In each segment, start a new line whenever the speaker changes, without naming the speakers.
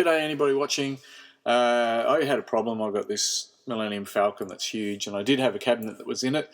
G'day anybody watching. I had a problem. I got this Millennium Falcon that's huge, and I did have a cabinet that was in it.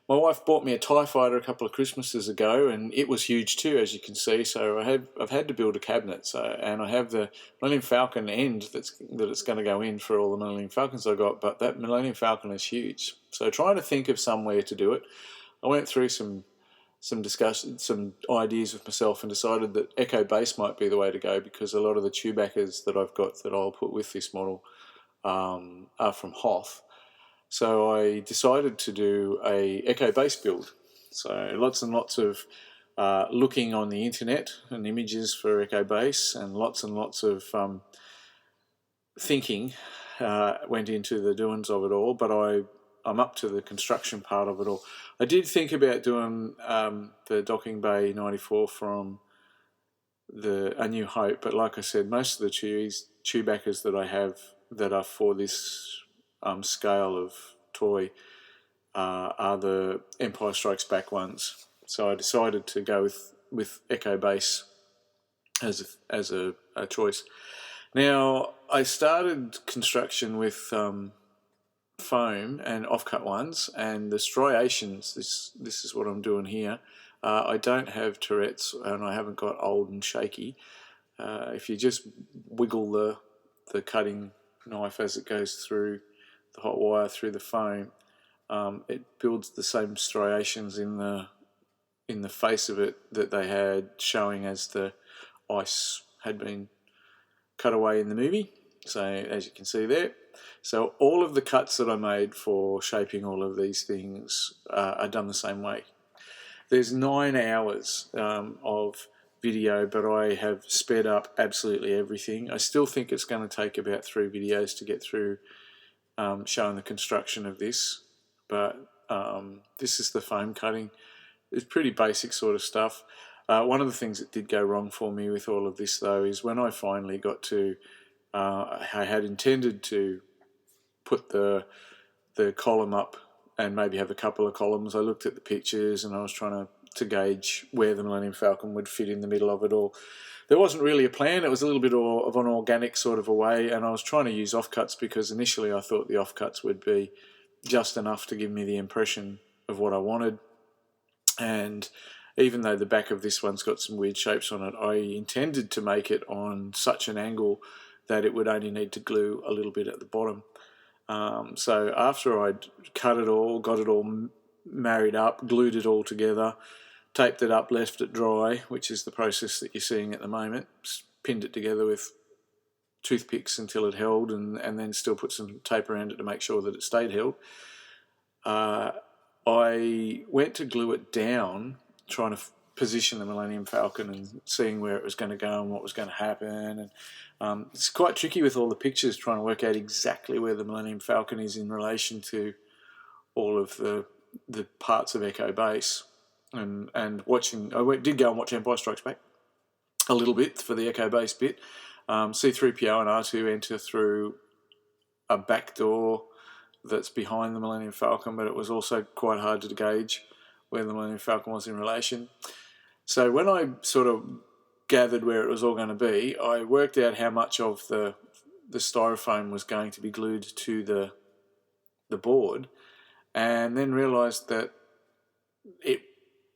My wife bought me a TIE Fighter a couple of Christmases ago, and it was huge too, as you can see. So I've had to build a cabinet. And I have the Millennium Falcon end that it's going to go in for all the Millennium Falcons I got, but that Millennium Falcon is huge. So trying to think of somewhere to do it, I went through some discussion, some ideas with myself, and decided that Echo Base might be the way to go, because a lot of the Chewbaccas that I've got that I'll put with this model are from Hoth. So I decided to do a Echo Base build. So lots and lots of looking on the internet and images for Echo Base, and lots of thinking went into the doings of it all, but I'm up to the construction part of it all. I did think about doing the docking bay 94 from A New Hope, but like I said, most of the Chewbaccas that I have that are for this scale of toy are the Empire Strikes Back ones. So I decided to go with Echo Base as a choice. Now, I started construction with foam and offcut ones, and the striations, this is what I'm doing here. I don't have Tourette's, and I haven't got old and shaky. If you just wiggle the cutting knife as it goes through the hot wire through the foam, it builds the same striations in the face of it that they had showing as the ice had been cut away in the movie. So as you can see there, so all of the cuts that I made for shaping all of these things are done the same way. There's 9 hours of video, but I have sped up absolutely everything. I still think it's going to take about 3 videos to get through showing the construction of this, but this is the foam cutting. It's pretty basic sort of stuff. One of the things that did go wrong for me with all of this, though, is when I finally got to I had intended to put the column up and maybe have a couple of columns. I looked at the pictures and I was trying to gauge where the Millennium Falcon would fit in the middle of it all. There wasn't really a plan. It was a little bit of an organic sort of a way, and I was trying to use offcuts because initially I thought the offcuts would be just enough to give me the impression of what I wanted. And even though the back of this one's got some weird shapes on it, I intended to make it on such an angle that it would only need to glue a little bit at the bottom. So after I'd cut it all, got it all married up, glued it all together, taped it up, left it dry, which is the process that you're seeing at the moment, pinned it together with toothpicks until it held, and then still put some tape around it to make sure that it stayed held. I went to glue it down, trying to position the Millennium Falcon and seeing where it was going to go and what was going to happen. And it's quite tricky with all the pictures, trying to work out exactly where the Millennium Falcon is in relation to all of the parts of Echo Base. And watching, I did go and watch Empire Strikes Back a little bit for the Echo Base bit. C-3PO and R2 enter through a back door that's behind the Millennium Falcon, but it was also quite hard to gauge where the Millennium Falcon was in relation. So when I sort of gathered where it was all going to be, I worked out how much of the styrofoam was going to be glued to the board, and then realised that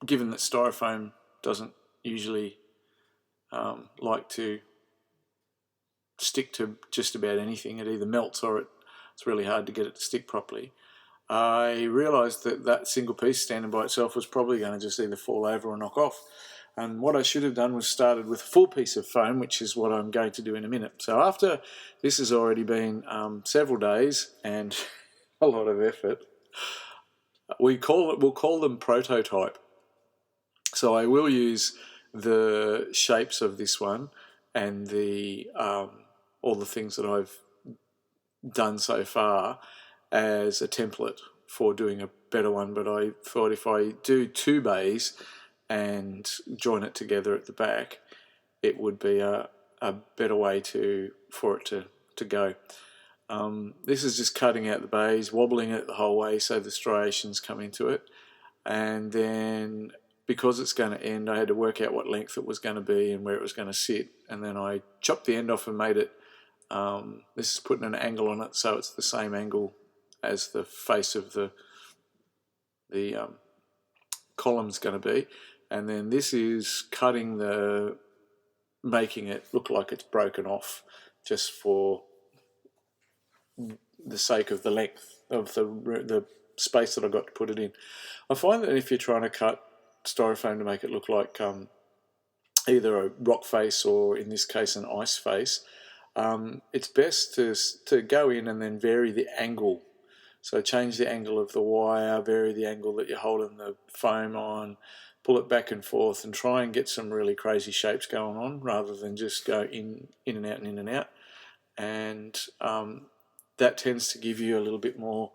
given that styrofoam doesn't usually like to stick to just about anything, it either melts or it's really hard to get it to stick properly. I realised that single piece standing by itself was probably going to just either fall over or knock off. And what I should have done was started with a full piece of foam, which is what I'm going to do in a minute. So after this has already been several days and a lot of effort, we'll call them prototype. So I will use the shapes of this one and all the things that I've done so far as a template for doing a better one, but I thought if I do 2 bays and join it together at the back, it would be a better way for it to go. This is just cutting out the bays, wobbling it the whole way so the striations come into it, and then because it's going to end, I had to work out what length it was going to be and where it was going to sit, and then I chopped the end off and made it this is putting an angle on it so it's the same angle as the face of the column's going to be, and then this is cutting making it look like it's broken off just for the sake of the length of the space that I got to put it in. I find that if you're trying to cut styrofoam to make it look like either a rock face or in this case an ice face, it's best to go in and then vary the angle. So change the angle of the wire, vary the angle that you're holding the foam on, pull it back and forth, and try and get some really crazy shapes going on rather than just go in and out and in and out. And that tends to give you a little bit more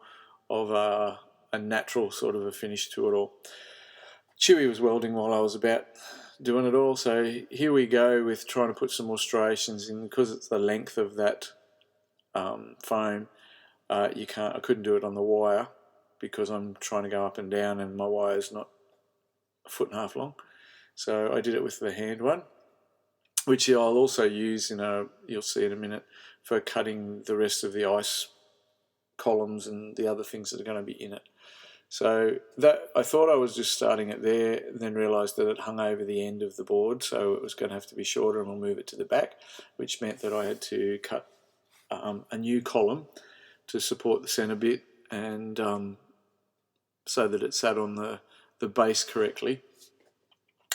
of a natural sort of a finish to it all. Chewy was welding while I was about doing it all, so here we go with trying to put some more striations in. Because it's the length of that foam, I couldn't do it on the wire because I'm trying to go up and down and my wire's not a foot and a half long. So I did it with the hand one, which I'll also use you'll see in a minute, for cutting the rest of the ice columns and the other things that are going to be in it. So that, I thought I was just starting it there, then realised that it hung over the end of the board, so it was going to have to be shorter, and we'll move it to the back, which meant that I had to cut a new column to support the centre bit, and so that it sat on the base correctly.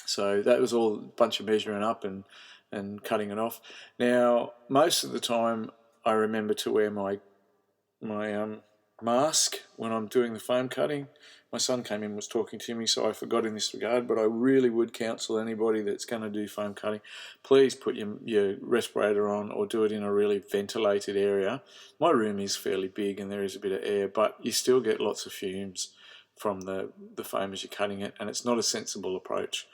So that was all a bunch of measuring up and cutting it off. Now, most of the time I remember to wear my mask when I'm doing the foam cutting. My son came in and was talking to me, so I forgot in this regard, but I really would counsel anybody that's going to do foam cutting, please put your respirator on or do it in a really ventilated area. My room is fairly big and there is a bit of air, but you still get lots of fumes from the foam as you're cutting it, and it's not a sensible approach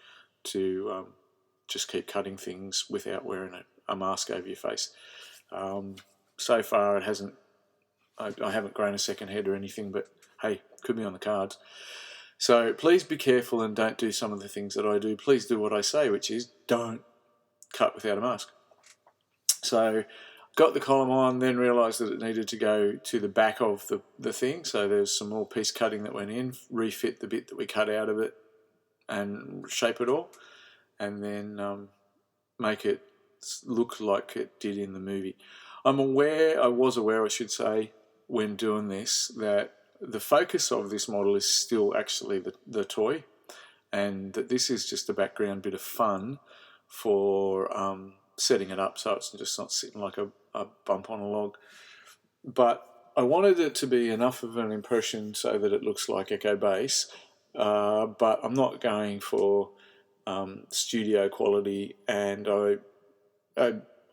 to just keep cutting things without wearing a mask over your face. So far it hasn't, I haven't grown a second head or anything, but hey, could be on the cards. So please be careful and don't do some of the things that I do. Please do what I say, which is don't cut without a mask. So got the column on, then realised that it needed to go to the back of the thing, so there's some more piece cutting that went in, refit the bit that we cut out of it and shape it all, and then make it look like it did in the movie. I was aware, I should say, when doing this, that the focus of this model is still actually the toy, and that this is just a background bit of fun for setting it up so it's just not sitting like a bump on a log. But I wanted it to be enough of an impression so that it looks like Echo Base, but I'm not going for studio quality, and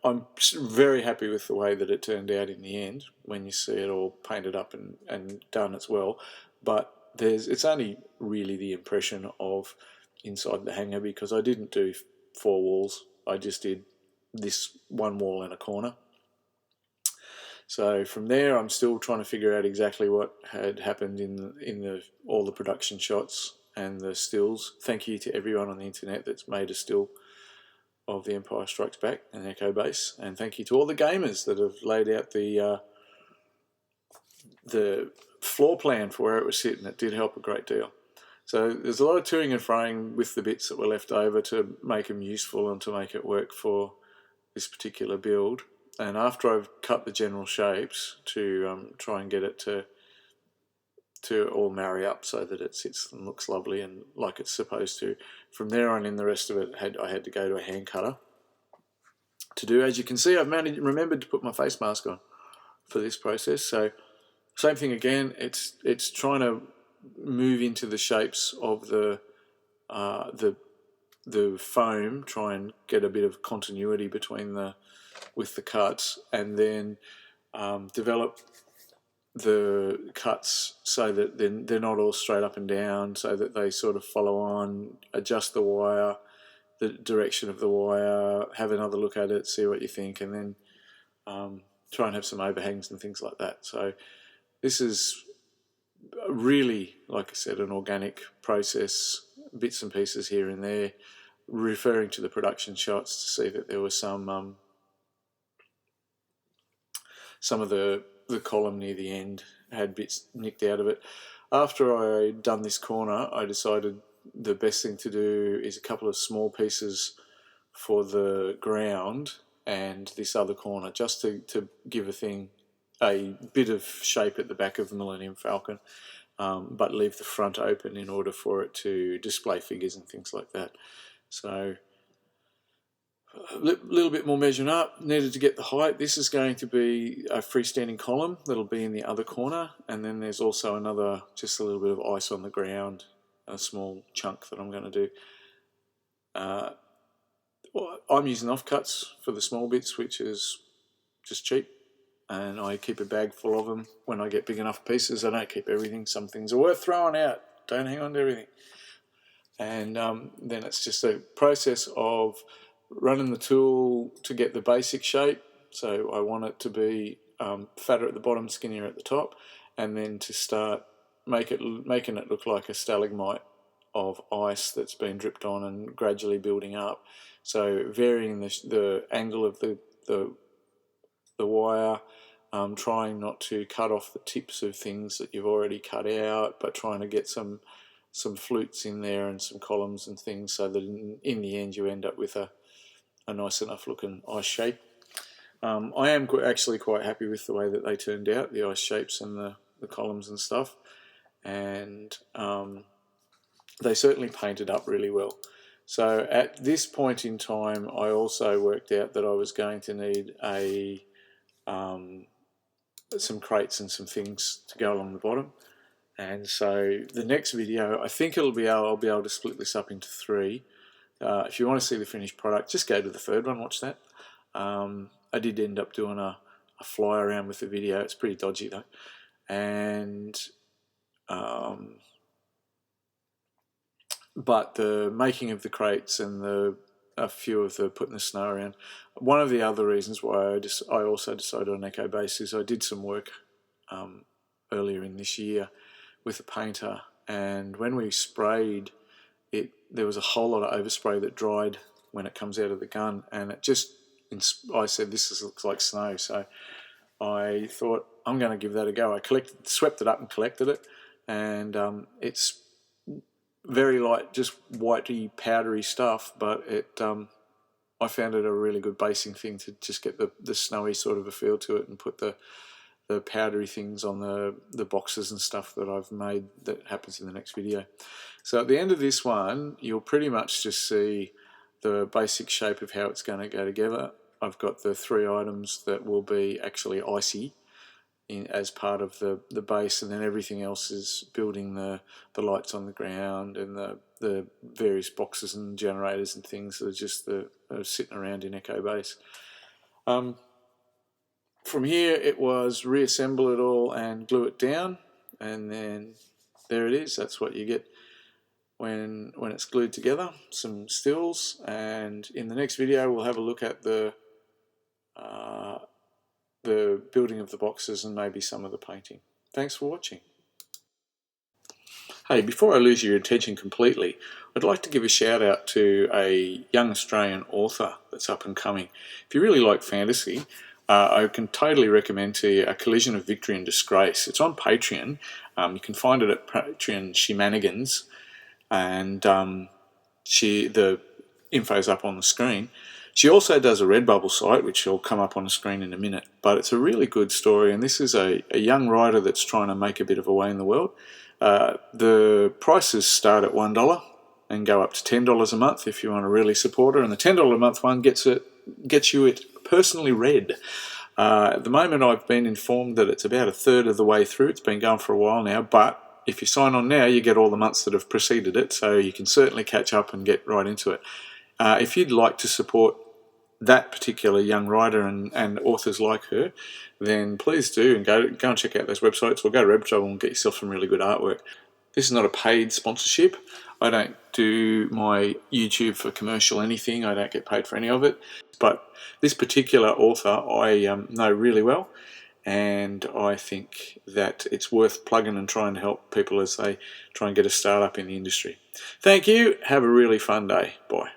I'm very happy with the way that it turned out in the end when you see it all painted up and done as well. But it's only really the impression of inside the hangar, because I didn't do 4 walls. I just did this one wall and a corner. So from there, I'm still trying to figure out exactly what had happened in all the production shots and the stills. Thank you to everyone on the internet that's made a still of The Empire Strikes Back and Echo Base, and thank you to all the gamers that have laid out the floor plan for where it was sitting. It did help a great deal. So there's a lot of toing and froing with the bits that were left over to make them useful and to make it work for this particular build. And after I've cut the general shapes to try and get it to all marry up so that it sits and looks lovely and like it's supposed to, from there on in, the rest of it I had to go to a hand cutter to do. As you can see, I've remembered to put my face mask on for this process. So same thing again, it's trying to move into the shapes of the foam, try and get a bit of continuity with the cuts, and then develop the cuts so that they're not all straight up and down, so that they sort of follow on, adjust the wire, the direction of the wire, have another look at it, see what you think, and then try and have some overhangs and things like that. So this is really, like I said, an organic process, bits and pieces here and there, referring to the production shots to see that there was some some of the column near the end had bits nicked out of it. After I'd done this corner, I decided the best thing to do is a couple of small pieces for the ground and this other corner, just to give a bit of shape at the back of the Millennium Falcon, but leave the front open in order for it to display figures and things like that. So a little bit more measuring up, needed to get the height. This is going to be a freestanding column that'll be in the other corner, and then there's also another, just a little bit of ice on the ground, a small chunk that I'm going to do. I'm using offcuts for the small bits, which is just cheap, and I keep a bag full of them when I get big enough pieces. I don't keep everything. Some things are worth throwing out. Don't hang on to everything. And then it's just a process of running the tool to get the basic shape. So I want it to be fatter at the bottom, skinnier at the top, and then to start making it look like a stalagmite of ice that's been dripped on and gradually building up. So varying the angle of the wire, trying not to cut off the tips of things that you've already cut out, but trying to get some flutes in there and some columns and things, so that in the end you end up with a nice enough looking ice shape. I am actually quite happy with the way that they turned out, the ice shapes and the columns and stuff, and they certainly painted up really well. So at this point in time, I also worked out that I was going to need some crates and some things to go along the bottom. And so the next video, I think I'll be able to split this up into 3. If you want to see the finished product, just go to the third one, watch that. I did end up doing a fly around with the video. It's pretty dodgy though. And but the making of the crates and a few of the putting the snow around. One of the other reasons why I also decided on Echo Base is I did some work earlier in this year with a painter, and when we sprayed it, there was a whole lot of overspray that dried when it comes out of the gun, and I said, this looks like snow. So I thought, I'm going to give that a go. I swept it up and collected it, and it's very light, just whitey, powdery stuff, but I found it a really good basing thing to just get the snowy sort of a feel to it, and put the powdery things on the boxes and stuff that I've made. That happens in the next video. So at the end of this one, you'll pretty much just see the basic shape of how it's going to go together. I've got the 3 items that will be actually icy as part of the base, and then everything else is building the lights on the ground and the various boxes and generators and things that are just sitting around in Echo Base. From here, it was reassemble it all and glue it down, and then there it is. That's what you get when it's glued together. Some stills, and in the next video we'll have a look at the building of the boxes and maybe some of the painting. Thanks for watching. Hey, before I lose your attention completely, I'd like to give a shout out to a young Australian author that's up and coming. If you really like fantasy, I can totally recommend to you A Collision of Victory and Disgrace. It's on Patreon. You can find it at Patreon Shemanigans, and the info's up on the screen. She also does a Redbubble site, which will come up on the screen in a minute, but it's a really good story, and this is a young writer that's trying to make a bit of a way in the world. The prices start at $1 and go up to $10 a month if you want to really support her, and the $10 a month one gets you it personally read. At the moment, I've been informed that it's about a third of the way through. It's been going for a while now, but if you sign on now, you get all the months that have preceded it, so you can certainly catch up and get right into it. If you'd like to support that particular young writer and authors like her, then please do, and go and check out those websites, or go to Redbubble and get yourself some really good artwork. This is not a paid sponsorship. I don't do my YouTube for commercial anything. I don't get paid for any of it. But this particular author I know really well, and I think that it's worth plugging and trying to help people as they try and get a start up in the industry. Thank you. Have a really fun day. Bye.